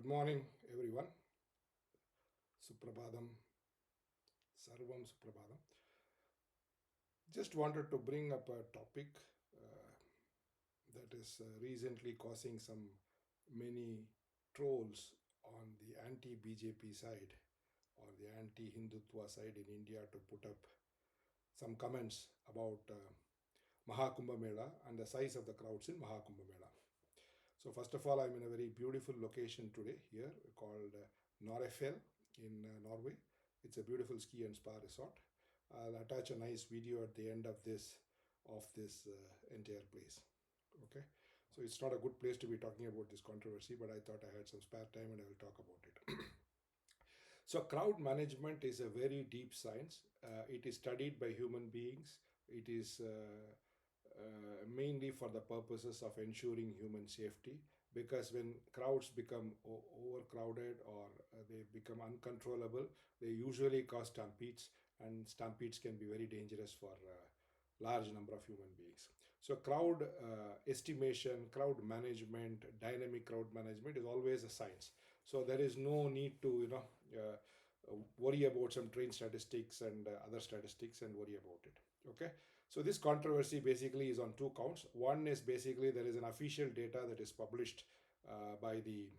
Good morning, everyone. Suprabhadam, Sarvam Suprabhadam. Just wanted to bring up a topic that is recently causing some many trolls on the anti-BJP side or the anti-Hindutva side in India to put up some comments about Maha Kumbha Mela and the size of the crowds in Maha Kumbha Mela. So first of all, I'm in a very beautiful location today here called Norefjell in Norway. It's a beautiful ski and spa resort. I'll attach a nice video at the end of this entire place. Okay, so it's not a good place to be talking about this controversy, but I thought I had some spare time and I will talk about it. So crowd management is a very deep science. It is studied by human beings. It is mainly for the purposes of ensuring human safety, because when crowds become overcrowded or they become uncontrollable, they usually cause stampedes, and stampedes can be very dangerous for large number of human beings. So crowd estimation, crowd management, dynamic crowd management is always a science. So there is no need to worry about some train statistics and other statistics and worry about it. Okay, so this controversy basically is on two counts. One is basically there is an official data that is published by the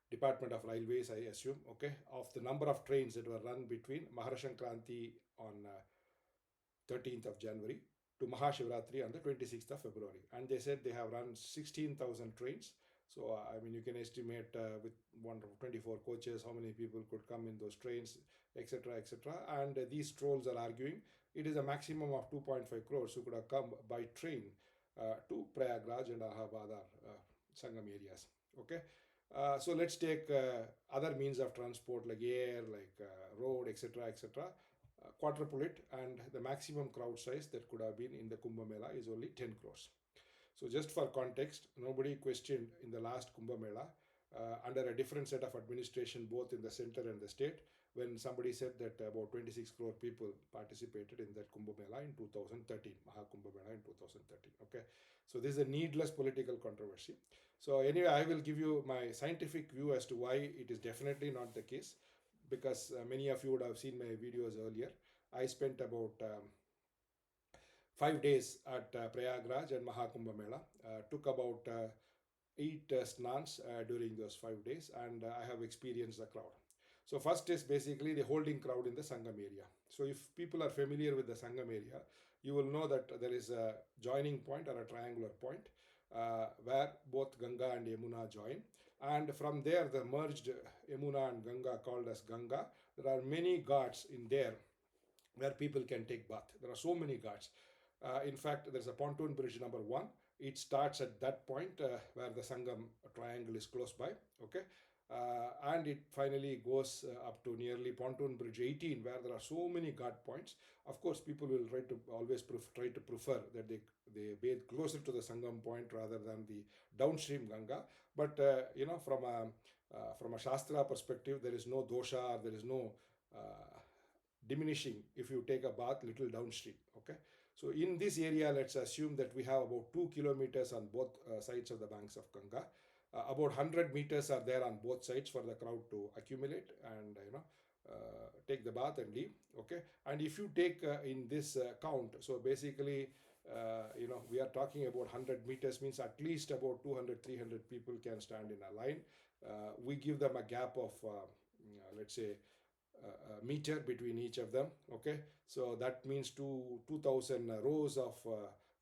Department of Railways, I assume, okay, of the number of trains that were run between Maharashankranti on 13th of January to Mahashivratri on the 26th of February. And they said they have run 16,000 trains. So, I mean, you can estimate with 124 coaches how many people could come in those trains, etc., etc. And these trolls are arguing it is a maximum of 2.5 crores who could have come by train to Prayagraj and Allahabad Sangam areas. Okay. So let's take other means of transport like air, like road, etc., etc. Quadruple it, and the maximum crowd size that could have been in the Kumbh Mela is only 10 crores. So just for context, nobody questioned in the last Kumbh Mela under a different set of administration, both in the center and the state, when somebody said that about 26 crore people participated in that Kumbh Mela in 2013, Maha Kumbh Mela in 2013. Okay, so this is a needless political controversy. So anyway, I will give you my scientific view as to why it is definitely not the case, because many of you would have seen my videos earlier. I spent about 5 days at Prayagraj and Mahakumbha Mela. Took about 8 snans during those 5 days, and I have experienced the crowd. So first is basically the holding crowd in the Sangam area. So if people are familiar with the Sangam area, you will know that there is a joining point or a triangular point where both Ganga and Yamuna join. And from there, the merged Yamuna and Ganga, called as Ganga, there are many ghats in there where people can take bath. There are so many ghats. In fact, there's a pontoon bridge number 1. It starts at that point where the Sangam triangle is close by. Okay. And it finally goes up to nearly pontoon bridge 18, where there are so many guard points. Of course, people will try to always try to prefer that they bathe closer to the Sangam point rather than the downstream Ganga. But from a Shastra perspective, there is no dosha, there is no diminishing if you take a bath little downstream. Okay, so in this area, let's assume that we have about 2 kilometers on both sides of the banks of Ganga. About 100 meters are there on both sides for the crowd to accumulate and take the bath and leave. Okay, and if you take in this count, so basically we are talking about 100 meters, means at least about 200-300 people can stand in a line. We give them a gap of let's say a meter between each of them. Okay, so that means 2000 rows of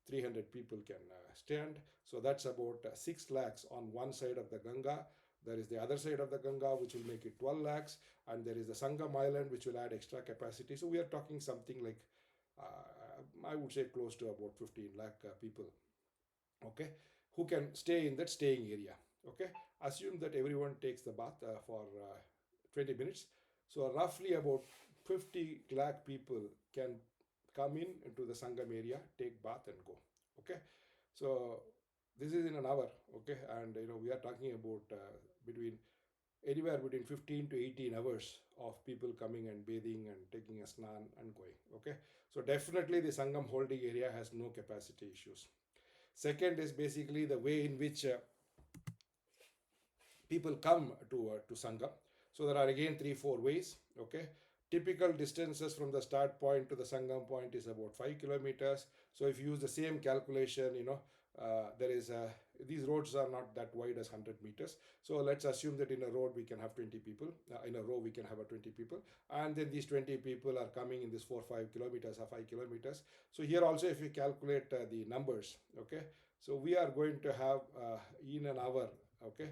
300 people can stand. So that's about 6 lakhs on one side of the Ganga. There is the other side of the Ganga, which will make it 12 lakhs, and there is the Sangam Island, which will add extra capacity. So we are talking something like I would say close to about 15 lakh people, okay, who can stay in that staying area. Okay, assume that everyone takes the bath for 20 minutes. So roughly about 50 lakh people can come in into the Sangam area, take bath and go. Okay, so this is in an hour. Okay, and we are talking about between anywhere between 15 to 18 hours of people coming and bathing and taking a snan and going. Okay, so definitely the Sangam holding area has no capacity issues. Second is basically the way in which people come to Sangam. So there are again 3 4 ways. Okay, typical distances from the start point to the Sangam point is about 5 kilometers. So if you use the same calculation, there is a these roads are not that wide as 100 meters. So let's assume that in a road we can have 20 people. In a row we can have a 20 people, and then these 20 people are coming in this 4 5 kilometers or 5 kilometers. So here also, if you calculate the numbers, okay, so we are going to have in an hour, okay,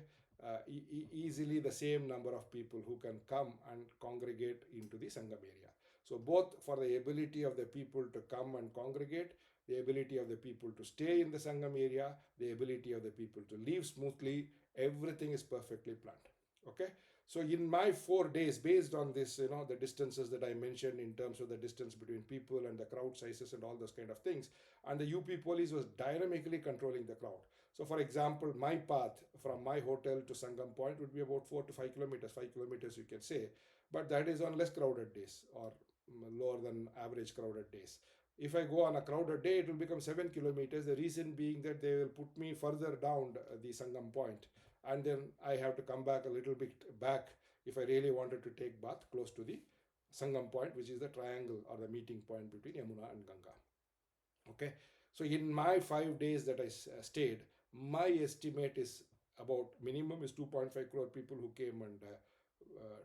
easily the same number of people who can come and congregate into the Sangam area. So, both for the ability of the people to come and congregate, the ability of the people to stay in the Sangam area, the ability of the people to live smoothly, everything is perfectly planned. Okay. So, in my 4 days, based on this, the distances that I mentioned in terms of the distance between people and the crowd sizes and all those kind of things, and the UP police was dynamically controlling the crowd. So, for example, my path from my hotel to Sangam Point would be about 4 to 5 kilometers, 5 kilometers you can say, but that is on less crowded days or lower than average crowded days. If I go on a crowded day, it will become 7 kilometers. The reason being that they will put me further down the Sangam Point, and then I have to come back a little bit back if I really wanted to take bath close to the Sangam Point, which is the triangle or the meeting point between Yamuna and Ganga. Okay, so in my 5 days that I stayed, my estimate is about minimum is 2.5 crore people who came and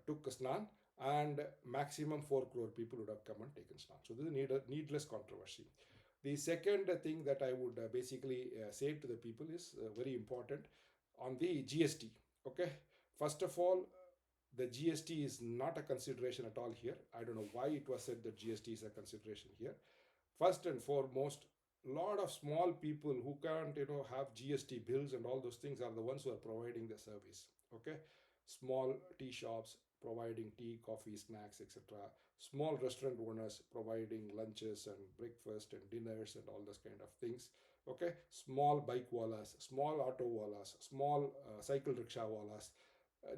took a snan, and maximum 4 crore people would have come and taken snan. So this is a needless controversy. The second thing that I would basically say to the people is very important on the GST. Okay, first of all, the GST is not a consideration at all here. I don't know why it was said that GST is a consideration here. First and foremost, a lot of small people who can't have GST bills and all those things are the ones who are providing the service. Okay, small tea shops providing tea, coffee, snacks, etc. Small restaurant owners providing lunches and breakfast and dinners and all those kind of things. Okay, small bike wallas, small auto wallas, small cycle rickshaw wallas,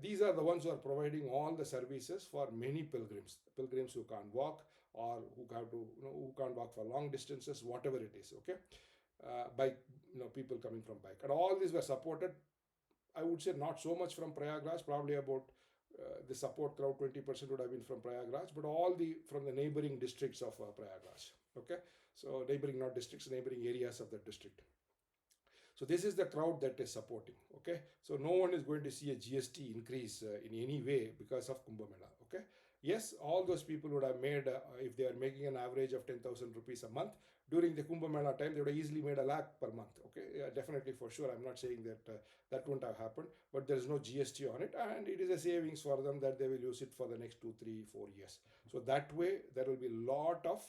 these are the ones who are providing all the services for many pilgrims who can't walk, or who have to, who can't walk for long distances, whatever it is. Okay, bike, people coming from bike, and all these were supported. I would say not so much from Prayagraj, probably about the support crowd 20% would have been from Prayagraj, but all the from the neighboring districts of Prayagraj. Okay, so neighboring, not districts, neighboring areas of the district. So this is the crowd that is supporting. Okay, so no one is going to see a GST increase in any way because of Kumbh Mela. Okay, yes, all those people would have made, if they are making an average of 10,000 rupees a month during the Kumbh Mela time, they would have easily made a lakh per month. Okay, yeah, definitely, for sure. I'm not saying that that wouldn't have happened, but there is no GST on it, and it is a savings for them that they will use it for the next 2 3 4 years. So that way, there will be a lot of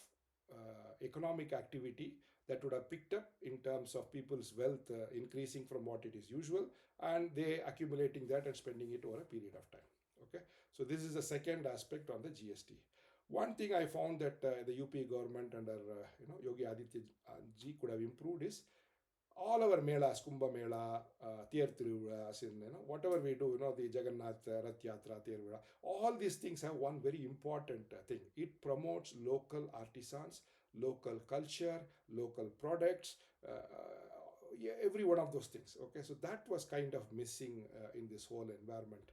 economic activity that would have picked up in terms of people's wealth increasing from what it is usual, and they accumulating that and spending it over a period of time. Okay, so this is the second aspect on the GST. One thing I found that the UP government under Yogi Aditya ji could have improved is all our melas, Kumbha Mela, Theer Thiruvilas, in whatever we do, the Jagannath Rath Yatra, Theer Vila, all these things have one very important thing. It promotes local artisans, local culture, local products, yeah, every one of those things. Okay, so that was kind of missing in this whole environment.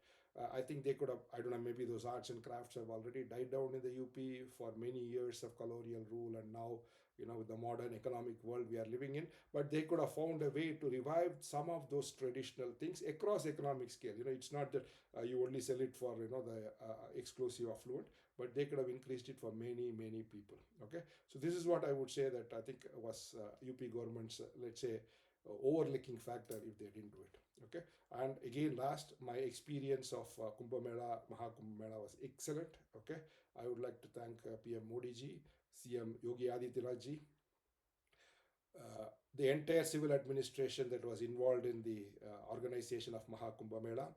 I think they could have, I don't know, maybe those arts and crafts have already died down in the UP for many years of colonial rule, and now, with the modern economic world we are living in, but they could have found a way to revive some of those traditional things across economic scale. It's not that you only sell it for the exclusive affluent, but they could have increased it for many many people. Okay, so this is what I would say that I think was UP government's, let's say, overlooking factor if they didn't do it. Okay, and again, last, my experience of Kumbh Mela, Maha Kumbh Mela was excellent. Okay, I would like to thank PM Modi ji, CM Yogi Adityanath ji, the entire civil administration that was involved in the organization of Maha Kumbh Mela,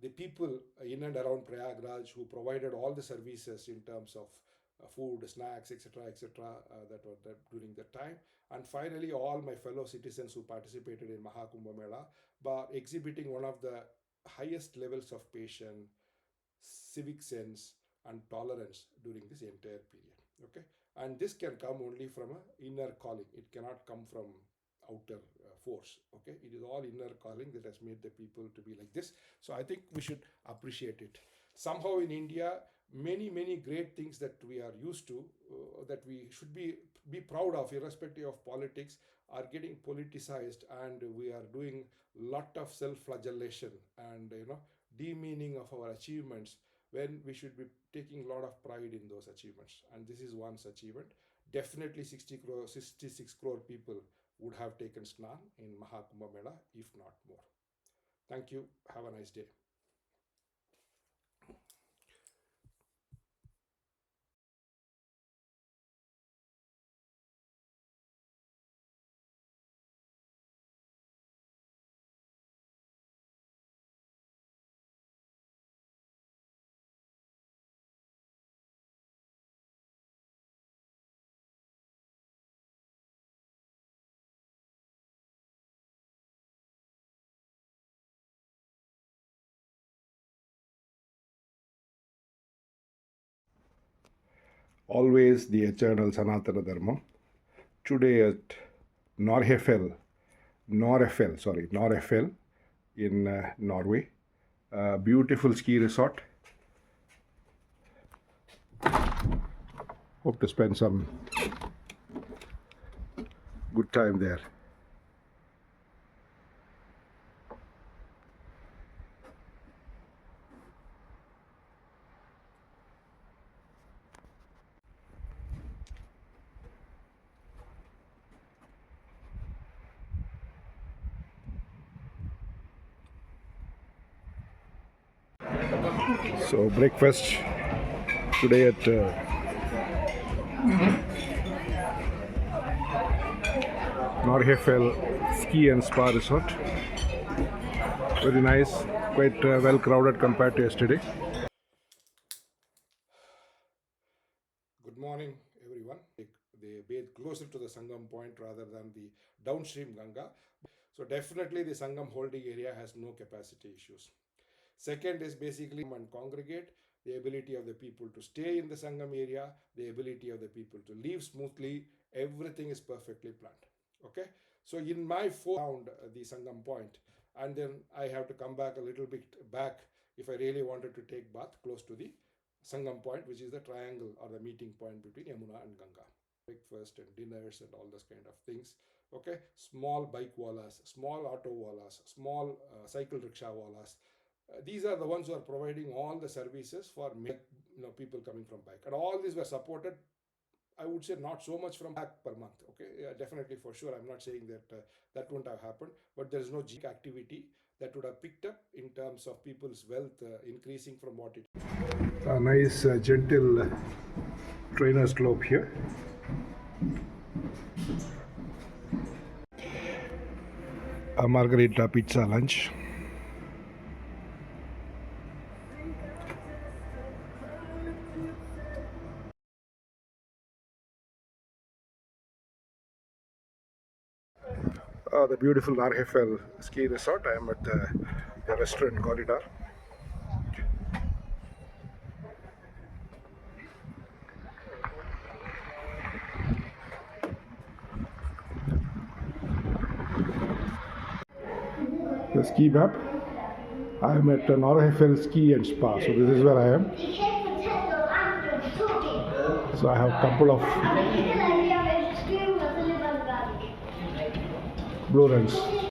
the people in and around Prayagraj who provided all the services in terms of food, snacks, etc., etc., that were there during that time, and finally all my fellow citizens who participated in Maha Kumbh Mela, by exhibiting one of the highest levels of patience, civic sense, and tolerance during this entire period. Okay, and this can come only from an inner calling. It cannot come from outer force. Okay, it is all inner calling that has made the people to be like this. So I think we should appreciate it. Somehow in India, many great things that we are used to, that we should be proud of, irrespective of politics, are getting politicized, and we are doing lot of self-flagellation and demeaning of our achievements, when we should be taking a lot of pride in those achievements. And this is one such achievement. Definitely 66 crore people would have taken snan in Maha Kumbha Mela, if not more. Thank you. Have a nice day. Always the eternal Sanatana Dharma. Today at Norhefell, Norefell in Norway. Beautiful ski resort. Hope to spend some good time there. So breakfast today at Norhefell Ski and Spa Resort. Very nice, quite well crowded compared to yesterday. Good morning, everyone. They bathe closer to the Sangam point rather than the downstream Ganga. So definitely the Sangam holding area has no capacity issues. Second is basically and congregate, the ability of the people to stay in the Sangam area, the ability of the people to live smoothly, everything is perfectly planned. Okay, so in my found the Sangam point, and then I have to come back a little bit back if I really wanted to take bath close to the Sangam point, which is the triangle or the meeting point between Yamuna and Ganga. Breakfast and dinners and all those kind of things. Okay, small bike wallas, small auto wallas, small cycle rickshaw wallas. These are the ones who are providing all the services for people coming from bike, and all these were supported. I would say not so much from back per month. Okay, yeah, definitely for sure. I'm not saying that that wouldn't have happened, but there is no activity that would have picked up in terms of people's wealth increasing from what it. A nice gentle trainer slope here. A margarita pizza lunch. The beautiful Narhefell ski resort. I am at the restaurant corridor. The ski map. I am at Norhefell Ski and Spa. So this is where I am. So I have a couple of blue runs.